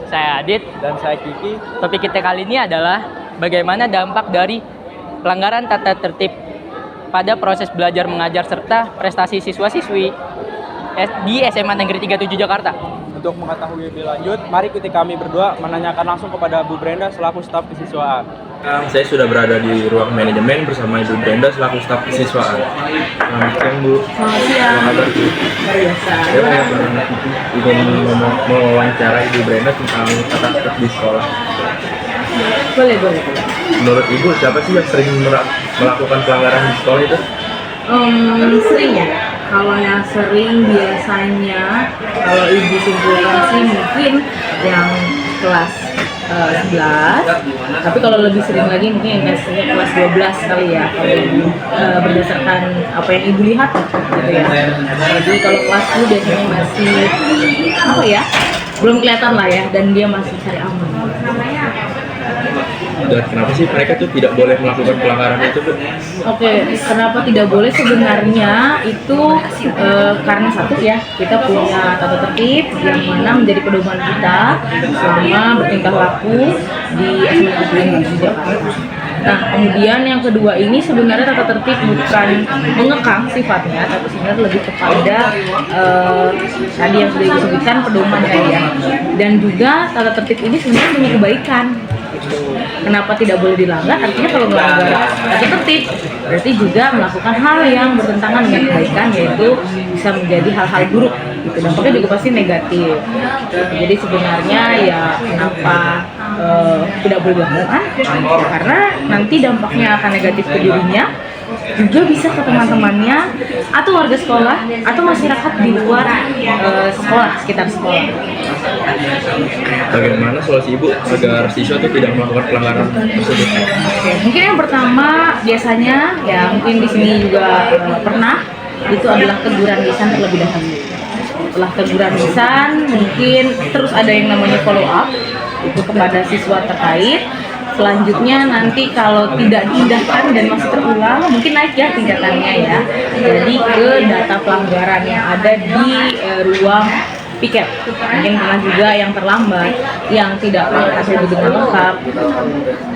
Saya Adit. Dan saya Kiki. Topik kita kali ini adalah bagaimana dampak dari pelanggaran tata tertib pada proses belajar mengajar serta prestasi siswa-siswi di SMA Negeri 37 Jakarta. Untuk mengetahui lebih lanjut, mari ikuti kami berdua menanyakan langsung kepada Bu Brenda selaku staf kesiswaan. Saya sudah berada di ruang manajemen bersama Ibu Brenda selaku staf kesiswaan. Selamat siang, Bu. Selamat siang. Apa kabar, Bu? Biasa. Saya ingin mewawancara Ibu Brenda tentang tata tertib di sekolah. Boleh. Menurut Ibu, siapa sih yang sering melakukan pelanggaran di sekolah itu? Sering ya. Kalau yang sering biasanya, kalau ibu simpulkan sih mungkin yang kelas 11, tapi kalau lebih sering lagi mungkin yang kelas 12 kali ya, kalau ibu berdasarkan apa yang ibu lihat gitu ya. Jadi kalau kelas 10 biasanya masih apa ya, belum kelihatan lah ya, dan dia masih cari aman. Dan kenapa sih mereka tuh tidak boleh melakukan pelanggaran itu, Bu? Oke, kenapa tidak boleh sebenarnya itu karena satu ya, kita punya tata tertib yang mana menjadi pedoman kita selama bertingkah laku di SMA Negeri Jakarta. Nah, kemudian yang kedua ini sebenarnya tata tertib bukan mengekang sifatnya, tapi sebenarnya lebih kepada tadi yang sudah disebutkan pedoman ya. Dan juga tata tertib ini sebenarnya punya kebaikan. Kenapa tidak boleh dilanggar? Artinya kalau melanggar tata tertib berarti juga melakukan hal yang bertentangan dengan kebaikan, yaitu bisa menjadi hal-hal buruk. Gitu. Dampaknya juga pasti negatif. Jadi sebenarnya ya kenapa tidak boleh dilakukan? Karena nanti dampaknya akan negatif ke dirinya, juga bisa ke teman-temannya atau warga sekolah atau masyarakat di luar sekolah, sekitar sekolah. Bagaimana solusi Ibu agar siswa itu tidak melakukan pelanggaran tersebut? Oke, mungkin yang pertama biasanya ya mungkin di sini juga pernah itu adalah teguran lisan terlebih dahulu. Setelah teguran lisan mungkin terus ada yang namanya follow up itu kepada siswa terkait. Selanjutnya nanti kalau tidak diindahkan dan masih terulang, mungkin naik ya tingkatannya ya. Jadi ke data pelanggaran yang ada di ruang piket. Mungkin pernah juga yang terlambat, yang tidak hasil dengan lengkap.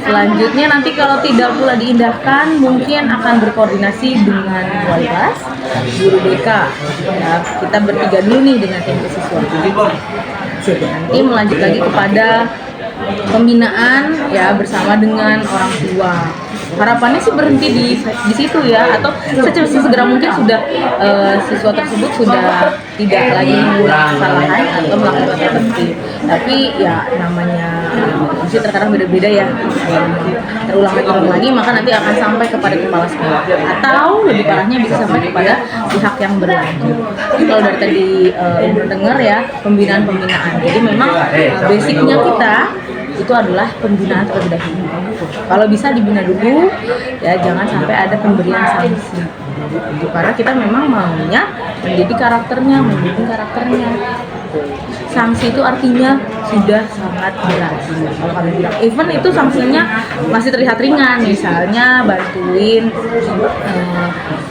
Selanjutnya nanti kalau tidak pula diindahkan, mungkin akan berkoordinasi dengan wali kelas, guru BK. Ya, kita bertiga dulu nih dengan tim siswa. Nanti melanjut lagi kepada pembinaan ya bersama dengan orang tua. Harapannya sih berhenti di situ ya, atau sesegera mungkin sudah siswa tersebut sudah tidak lagi mengulang kesalahan atau melakukan tata tertib. Tapi ya namanya mesti terkadang beda-beda ya. Terulang lagi maka nanti akan sampai kepada kepala sekolah atau lebih parahnya bisa sampai kepada pihak yang berwajib. Kalau dari tadi dengar ya pembinaan. Jadi memang basicnya kita itu adalah pembinaan terlebih dahulu. Kalau bisa dibina dulu, ya jangan sampai ada pemberian sanksi. Karena kita memang maunya mendidik karakternya, membimbing karakternya. Sanksi itu artinya sudah sangat berat. Kalau kami bilang, even itu sanksinya masih terlihat ringan, misalnya bantuin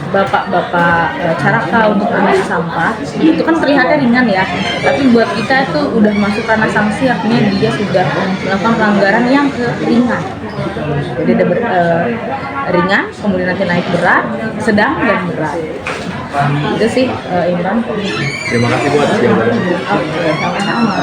bapak-bapak caraka untuk ambil sampah, itu kan terlihatnya ringan ya. Tapi buat kita itu udah masuk karena sanksi, artinya dia sudah melakukan pelanggaran yang ringan. Jadi ada ringan, kemudian nanti naik berat, sedang dan berat. Itu sih Imran. Terima kasih buat jawabannya. Oke, sama-sama.